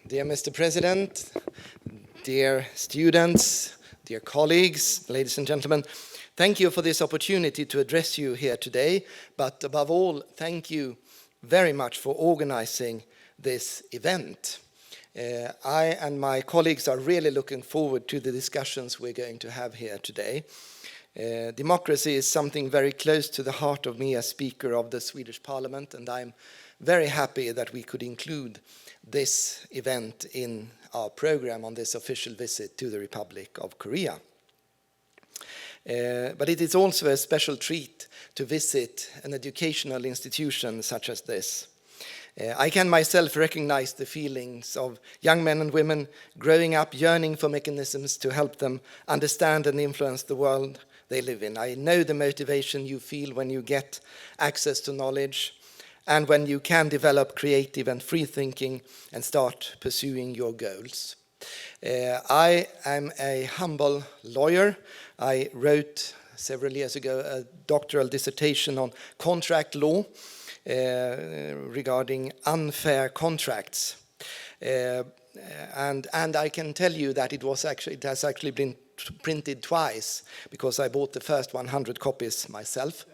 Dear Mr. President, dear students, dear colleagues, ladies and gentlemen, thank you for this opportunity to address you here today, but above all, thank you very much for organizing this event. I and my colleagues are really looking forward to the discussions we're going to have here today. Democracy is something very close to the heart of me as Speaker of the Swedish Parliament, and I'm very happy that we could include this event in our program on this official visit to the Republic of Korea. But it is also a special treat to visit an educational institution such as this. I can myself recognize the feelings of young men and women growing up yearning for mechanisms to help them understand and influence the world they live in. I know the motivation you feel when you get access to knowledge and when you can develop creative and free thinking and start pursuing your goals. I am a humble lawyer. I wrote several years ago a doctoral dissertation on contract law regarding unfair contracts. And I can tell you that it has actually been printed twice because I bought the first 100 copies myself.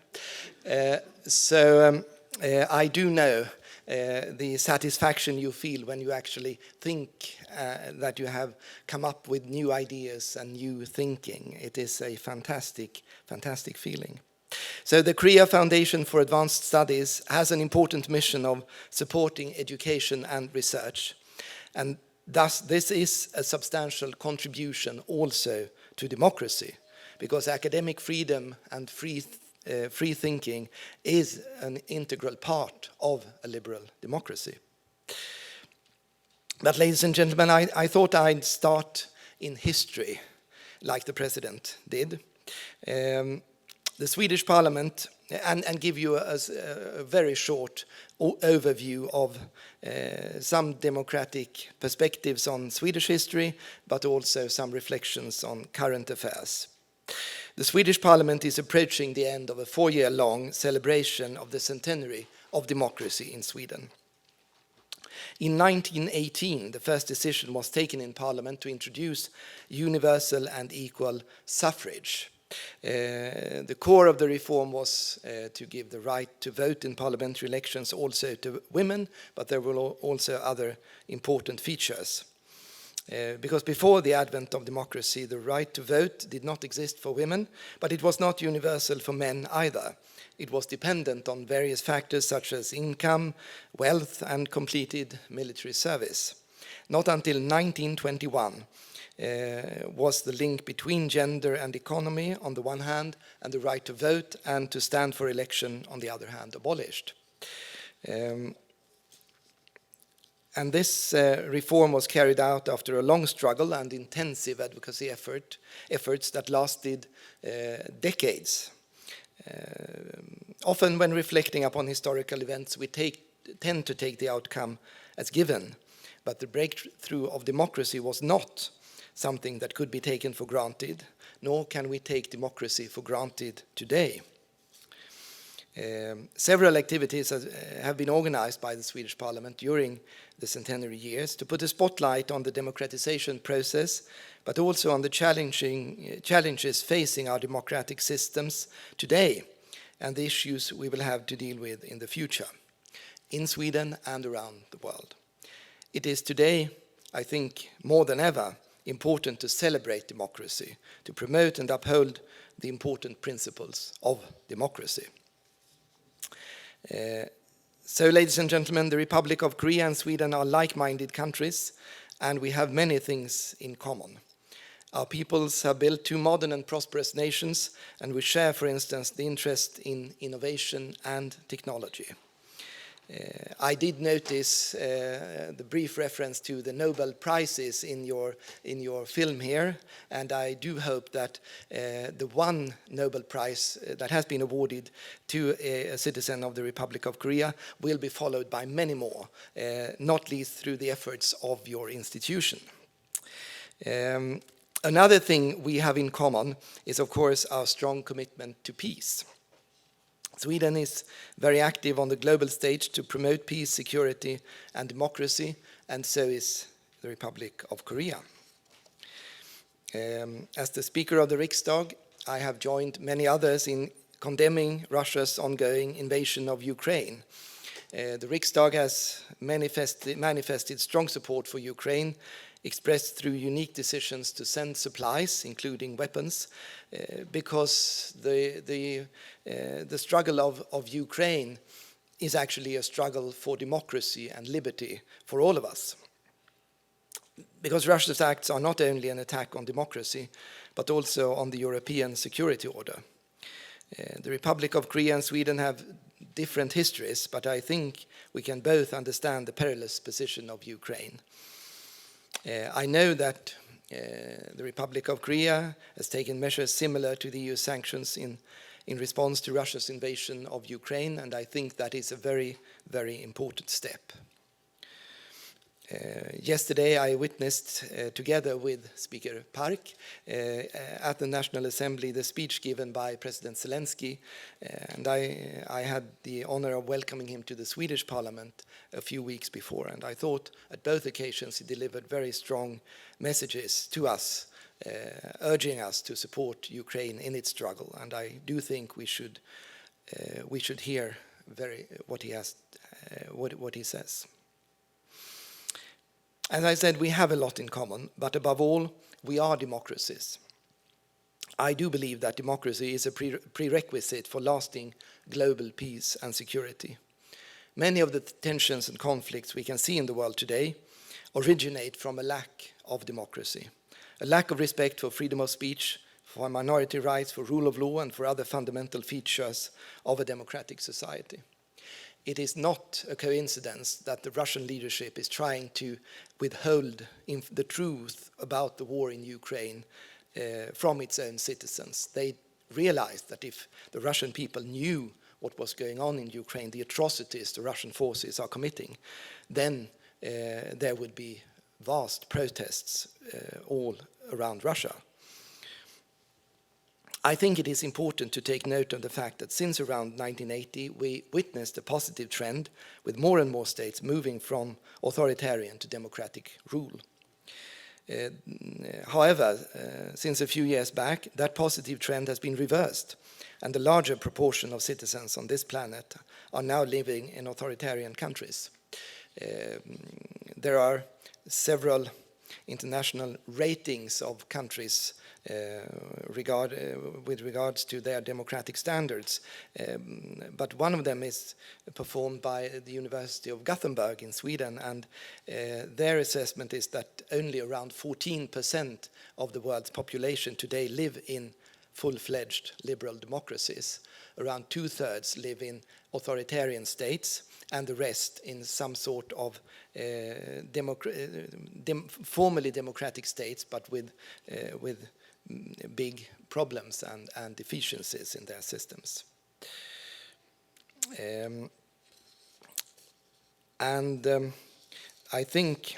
I do know the satisfaction you feel when you actually think that you have come up with new ideas and new thinking. It is a fantastic, fantastic feeling. So the Korea Foundation for Advanced Studies has an important mission of supporting education and research. And thus, this is a substantial contribution also to democracy, because academic freedom and free thinking is an integral part of a liberal democracy. But ladies and gentlemen, I thought I'd start in history, like the President did. The Swedish Parliament, and give you a very short overview of some democratic perspectives on Swedish history, but also some reflections on current affairs. The Swedish Parliament is approaching the end of a 4-year-long celebration of the centenary of democracy in Sweden. In 1918, the first decision was taken in Parliament to introduce universal and equal suffrage. The core of the reform was to give the right to vote in parliamentary elections also to women, but there were also other important features. Because before the advent of democracy, the right to vote did not exist for women, but it was not universal for men either. It was dependent on various factors such as income, wealth, and completed military service. Not until 1921 was the link between gender and economy on the one hand, and the right to vote and to stand for election on the other hand abolished. And this reform was carried out after a long struggle and intensive advocacy efforts that lasted decades. Often when reflecting upon historical events, we tend to take the outcome as given, but the breakthrough of democracy was not something that could be taken for granted, nor can we take democracy for granted today. Several activities have been organized by the Swedish Parliament during the centenary years to put a spotlight on the democratization process, but also on the challenges facing our democratic systems today and the issues we will have to deal with in the future, in Sweden and around the world. It is today, I think, more than ever, important to celebrate democracy, to promote and uphold the important principles of democracy. So, ladies and gentlemen, the Republic of Korea and Sweden are like-minded countries, and we have many things in common. Our peoples have built two modern and prosperous nations, and we share, for instance, the interest in innovation and technology. I did notice the brief reference to the Nobel Prizes in your film here, and I do hope that the one Nobel Prize that has been awarded to a citizen of the Republic of Korea will be followed by many more, not least through the efforts of your institution. Another thing we have in common is, of course, our strong commitment to peace. Sweden is very active on the global stage to promote peace, security, and democracy, and so is the Republic of Korea. As the Speaker of the Riksdag, I have joined many others in condemning Russia's ongoing invasion of Ukraine. The Riksdag has manifested strong support for Ukraine, expressed through unique decisions to send supplies, including weapons, because the struggle of Ukraine is actually a struggle for democracy and liberty for all of us. Because Russia's acts are not only an attack on democracy, but also on the European security order. The Republic of Korea and Sweden have different histories, but I think we can both understand the perilous position of Ukraine. I know that the Republic of Korea has taken measures similar to the EU sanctions in response to Russia's invasion of Ukraine, and I think that is a very, very important step. Yesterday I witnessed, together with Speaker Park, at the National Assembly, the speech given by President Zelensky, and I had the honor of welcoming him to the Swedish Parliament a few weeks before, and I thought at both occasions he delivered very strong messages to us, urging us to support Ukraine in its struggle, and I do think we should hear what he says. As I said, we have a lot in common, but above all, we are democracies. I do believe that democracy is a prerequisite for lasting global peace and security. Many of the tensions and conflicts we can see in the world today originate from a lack of democracy, a lack of respect for freedom of speech, for minority rights, for rule of law, and for other fundamental features of a democratic society. It is not a coincidence that the Russian leadership is trying to withhold the truth about the war in Ukraine from its own citizens. They realized that if the Russian people knew what was going on in Ukraine, the atrocities the Russian forces are committing, then there would be vast protests all around Russia. I think it is important to take note of the fact that since around 1980, we witnessed a positive trend with more and more states moving from authoritarian to democratic rule. However, since a few years back, that positive trend has been reversed, and the larger proportion of citizens on this planet are now living in authoritarian countries. There are several international ratings of countries with regards to their democratic standards, but one of them is performed by the University of Gothenburg in Sweden, and their assessment is that only around 14% of the world's population today live in full-fledged liberal democracies. Around 2/3 live in authoritarian states, and the rest in some sort of formally democratic states, but with big problems and deficiencies in their systems. I think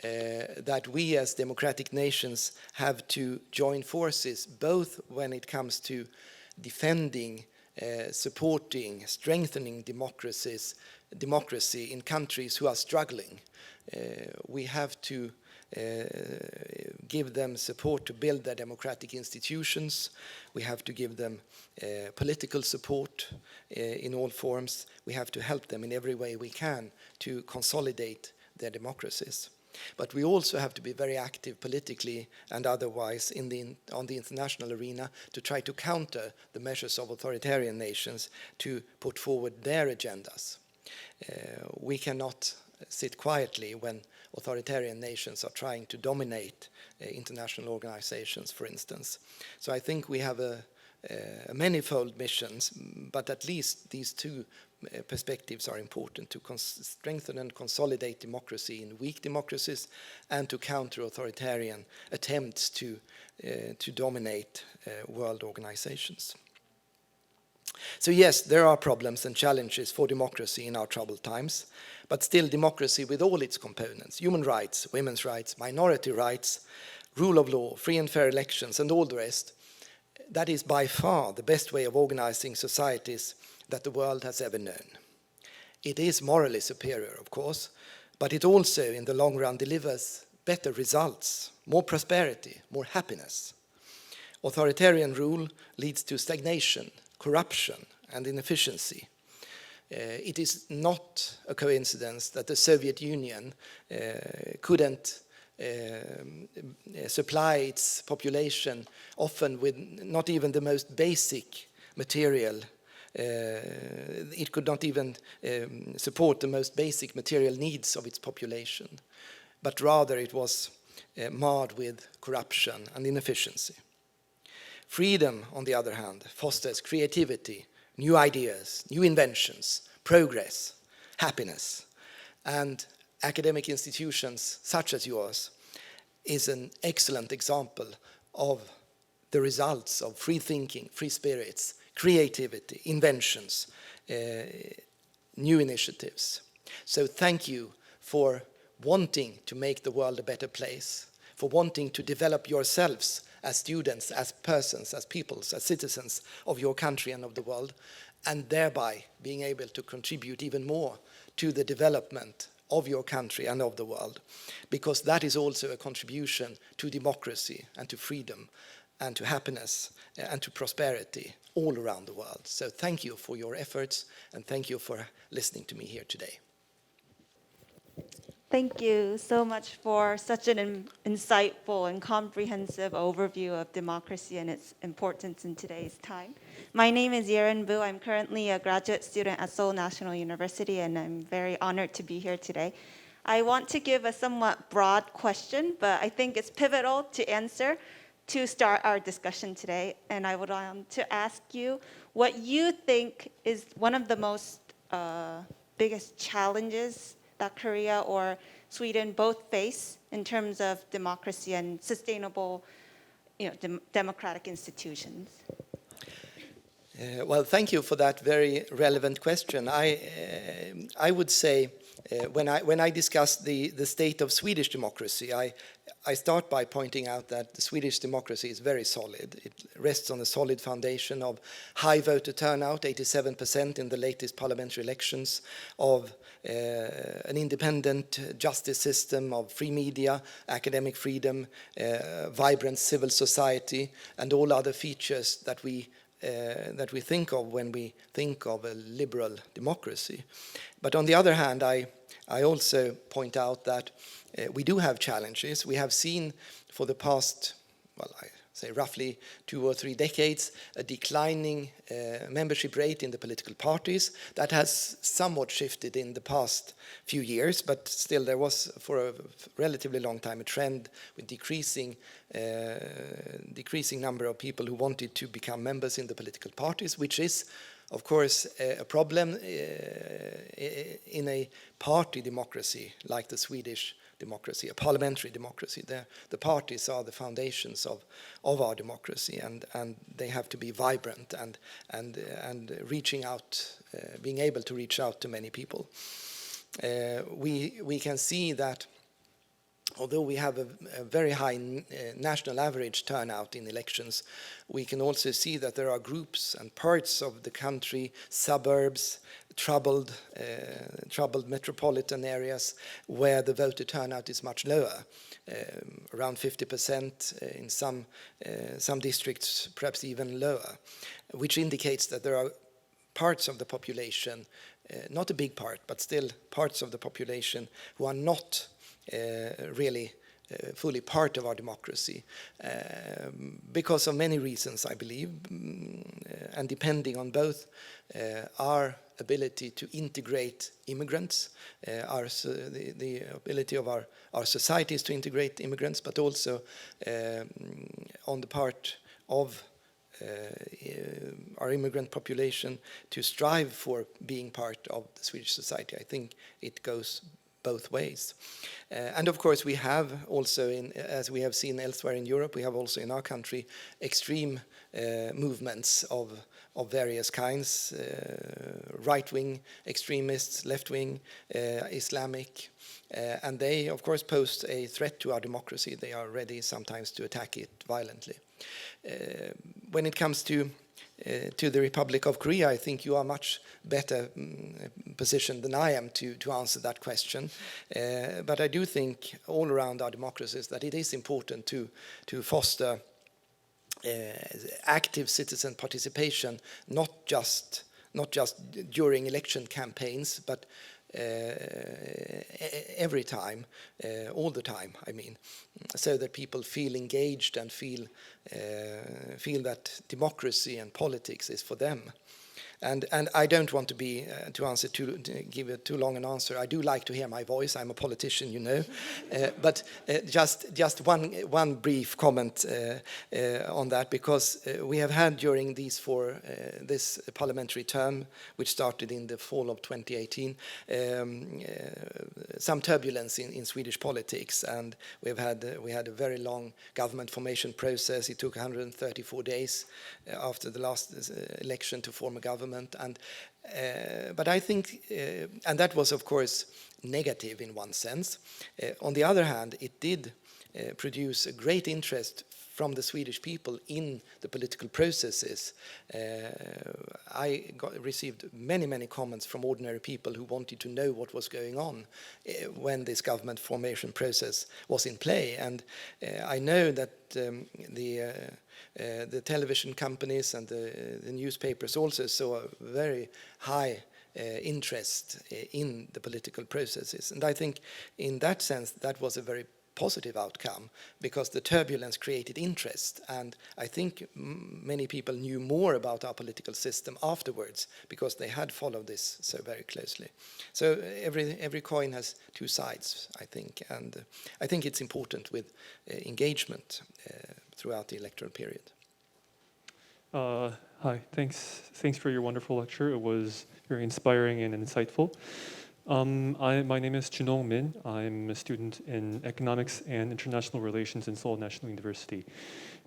that we as democratic nations have to join forces, both when it comes to defending, supporting, strengthening democracy in countries who are struggling. We have to give them support to build their democratic institutions. We have to give them political support in all forms. We have to help them in every way we can to consolidate their democracies. But we also have to be very active politically and otherwise on the international arena to try to counter the measures of authoritarian nations to put forward their agendas. We cannot sit quietly when authoritarian nations are trying to dominate international organizations, for instance. So I think we have a manifold missions, but at least these two perspectives are important: to strengthen and consolidate democracy in weak democracies, and to counter authoritarian attempts to dominate world organizations. So yes, there are problems and challenges for democracy in our troubled times, but still democracy with all its components: human rights, women's rights, minority rights, rule of law, free and fair elections, and all the rest, that is by far the best way of organizing societies that the world has ever known. It is morally superior, of course, but it also, in the long run, delivers better results, more prosperity, more happiness. Authoritarian rule leads to stagnation, corruption, and inefficiency. It is not a coincidence that the Soviet Union couldn't supply its population often with not even the most basic material. It could not even support the most basic material needs of its population, but rather it was marred with corruption and inefficiency. Freedom, on the other hand, fosters creativity, new ideas, new inventions, progress, happiness. And academic institutions such as yours is an excellent example of the results of free thinking, free spirits, creativity, inventions, new initiatives. So thank you for wanting to make the world a better place, for wanting to develop yourselves as students, as persons, as peoples, as citizens of your country and of the world, and thereby being able to contribute even more to the development of your country and of the world, because that is also a contribution to democracy and to freedom and to happiness and to prosperity all around the world. So thank you for your efforts, and thank you for listening to me here today. Thank you so much for such an insightful and comprehensive overview of democracy and its importance in today's time. My name is Injerim. I'm currently a graduate student at Seoul National University, and I'm very honored to be here today. I want to give a somewhat broad question, but I think it's pivotal to answer to start our discussion today. And I would want to ask you what you think is one of the most biggest challenges that Korea or Sweden both face in terms of democracy and sustainable, democratic institutions. Well, thank you for that very relevant question. I would say when I discuss the state of Swedish democracy, I start by pointing out that the Swedish democracy is very solid. It rests on a solid foundation of high voter turnout, 87% in the latest parliamentary elections, of an independent justice system, of free media, academic freedom, vibrant civil society, and all other features that we think of when we think of a liberal democracy. But on the other hand, I also point out that we do have challenges. We have seen for the past, I say roughly 2 or 3 decades, a declining membership rate in the political parties. That has somewhat shifted in the past few years, but still there was for a relatively long time a trend with decreasing number of people who wanted to become members in the political parties, which is of course a problem in a party democracy like the Swedish democracy, a parliamentary democracy. The parties are the foundations of our democracy, and they have to be vibrant and reaching out, being able to reach out to many people. We can see that although we have a very high national average turnout in elections, we can also see that there are groups and parts of the country, suburbs, troubled metropolitan areas, where the voter turnout is much lower, around 50%, in some districts perhaps even lower, which indicates that there are parts of the population, not a big part, but still parts of the population who are not really fully part of our democracy, because of many reasons, I believe, and depending on both our ability to integrate immigrants, the ability of our societies to integrate immigrants, but also on the part of our immigrant population to strive for being part of the Swedish society. I think it goes both ways. And of course we have also, as we have seen elsewhere in Europe, we have also in our country extreme movements of various kinds, right-wing extremists, left-wing, Islamic, and they of course pose a threat to our democracy. They are ready sometimes to attack it violently. When it comes to to the Republic of Korea, I think you are much better positioned than I am to answer that question. But I do think all around our democracies that it is important to foster active citizen participation, not just during election campaigns, but every time, all the time, I mean, so that people feel engaged and feel that democracy and politics is for them. And I don't want to give a too long an answer. I do like to hear my voice. I'm a politician, you know. But just one brief comment on that, because we have had during this parliamentary term, which started in the fall of 2018, some turbulence in Swedish politics, and we had a very long government formation process. It took 134 days after the last election to form a government. But I think, and that was of course negative in one sense. On the other hand, it did produce a great interest from the Swedish people in the political processes. I received many comments from ordinary people who wanted to know what was going on when this government formation process was in play. And I know that the television companies and the newspapers also saw a very high interest in the political processes. And I think in that sense that was a very positive outcome, because the turbulence created interest, and I think many people knew more about our political system afterwards because they had followed this so very closely. So every coin has two sides, I think, and I think it's important with engagement throughout the electoral period. Hi, thanks for your wonderful lecture. It was very inspiring and insightful. My name is Junong Min. I'm a student in Economics and International Relations in Seoul National University.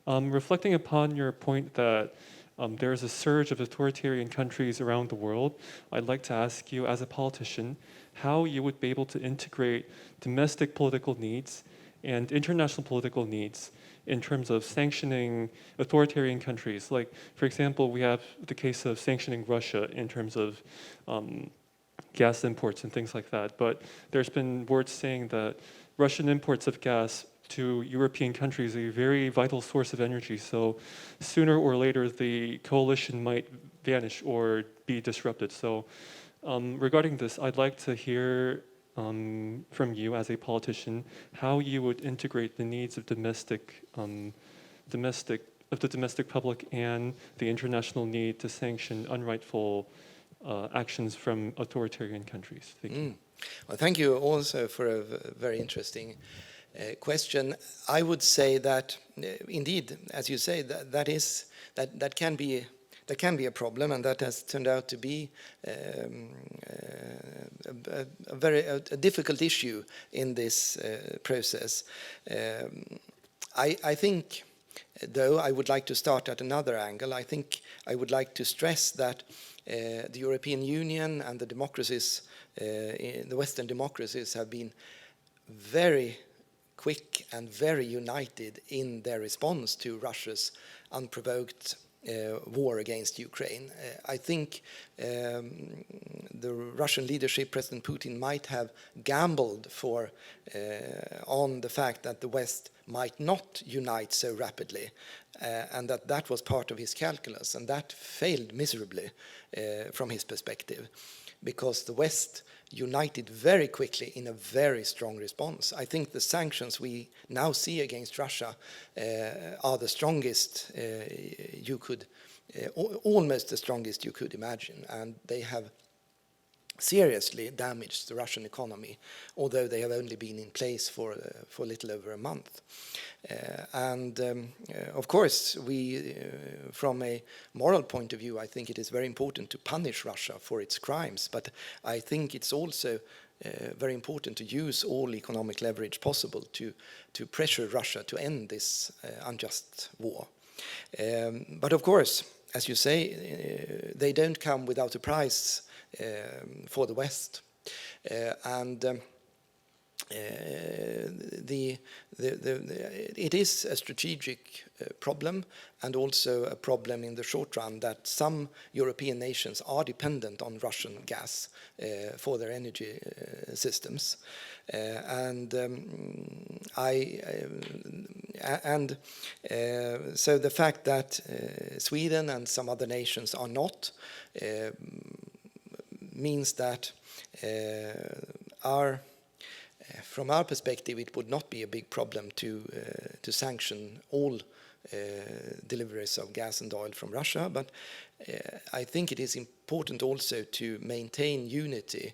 Reflecting upon your point that there is a surge of authoritarian countries around the world, I'd like to ask you, as a politician, how you would be able to integrate domestic political needs and international political needs in terms of sanctioning authoritarian countries. Like, for example, we have the case of sanctioning Russia in terms of gas imports and things like that. But there's been words saying that Russian imports of gas to European countries are a very vital source of energy. So sooner or later, the coalition might vanish or be disrupted. So regarding this, I'd like to hear from you as a politician how you would integrate the needs of the domestic public and the international need to sanction unrightful actions from authoritarian countries. Thank you. Well, thank you also for a very interesting question. I would say that indeed, as you say, that can be a problem, and that has turned out to be a very difficult issue in this process. I think, though, I would like to start at another angle. I think I would like to stress that the European Union and the democracies, the Western democracies, have been very quick and very united in their response to Russia's unprovoked war against Ukraine. I think the Russian leadership, President Putin, might have gambled on the fact that the West might not unite so rapidly, and that was part of his calculus, and that failed miserably from his perspective, because the West united very quickly in a very strong response. I think the sanctions we now see against Russia are the strongest almost the strongest you could imagine, and they have seriously damaged the Russian economy, although they have only been in place for a little over a month. Of course, from a moral point of view, I think it is very important to punish Russia for its crimes, but I think it's also very important to use all economic leverage possible to pressure Russia to end this unjust war. But of course, as you say, they don't come without a price for the West. it is a strategic problem, and also a problem in the short run, that some European nations are dependent on Russian gas for their energy systems, so the fact that Sweden and some other nations are not means that from our perspective, it would not be a big problem to sanction all deliveries of gas and oil from Russia, but I think it is important also to maintain unity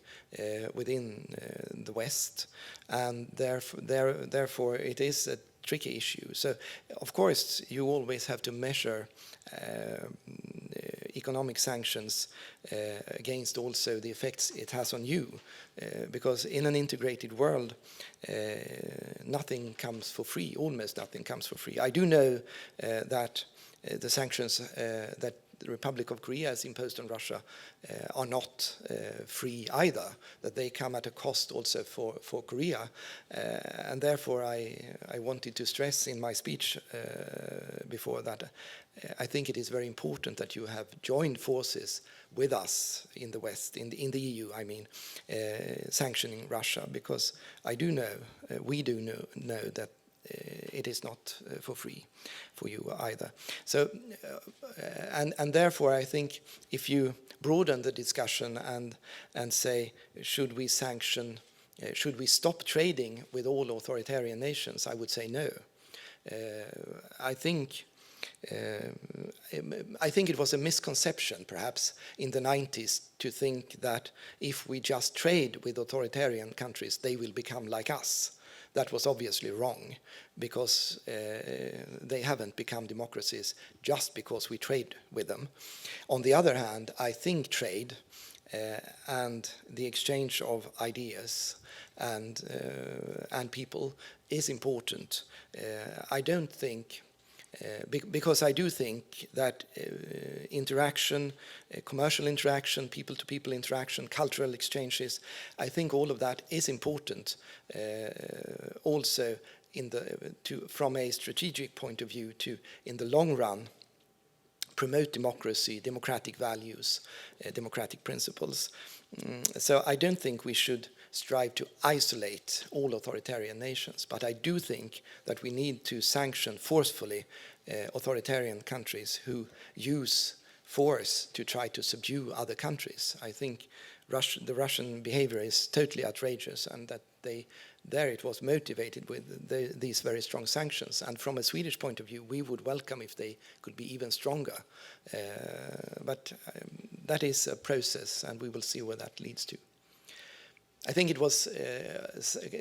within the West, and therefore it is a tricky issue. So, of course, you always have to measure economic sanctions against also the effects it has on you, because in an integrated world, nothing comes for free, almost nothing comes for free. I do know that the sanctions that the Republic of Korea has imposed on Russia are not free either, that they come at a cost also for Korea, and therefore I wanted to stress in my speech before that I think it is very important that you have joined forces with us in the West, in the EU, I mean, sanctioning Russia, because I do know, we do know that it is not for free for you either. So, and therefore I think if you broaden the discussion and say, should we sanction, should we stop trading with all authoritarian nations, I would say no. I think it was a misconception, perhaps, in the 90s to think that if we just trade with authoritarian countries, they will become like us. That was obviously wrong, because they haven't become democracies just because we trade with them. On the other hand, I think trade and the exchange of ideas and people is important. I don't think, because I do think that interaction, commercial interaction, people-to-people interaction, cultural exchanges, I think all of that is important also from a strategic point of view to, in the long run, promote democracy, democratic values, democratic principles. So I don't think we should strive to isolate all authoritarian nations, but I do think that we need to sanction forcefully authoritarian countries who use force to try to subdue other countries. I think the Russian behavior is totally outrageous, and that there it was motivated with these very strong sanctions. And from a Swedish point of view, we would welcome if they could be even stronger. But that is a process, and we will see where that leads to. I think it was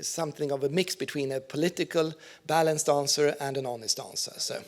something of a mix between a political, balanced answer and an honest answer. So.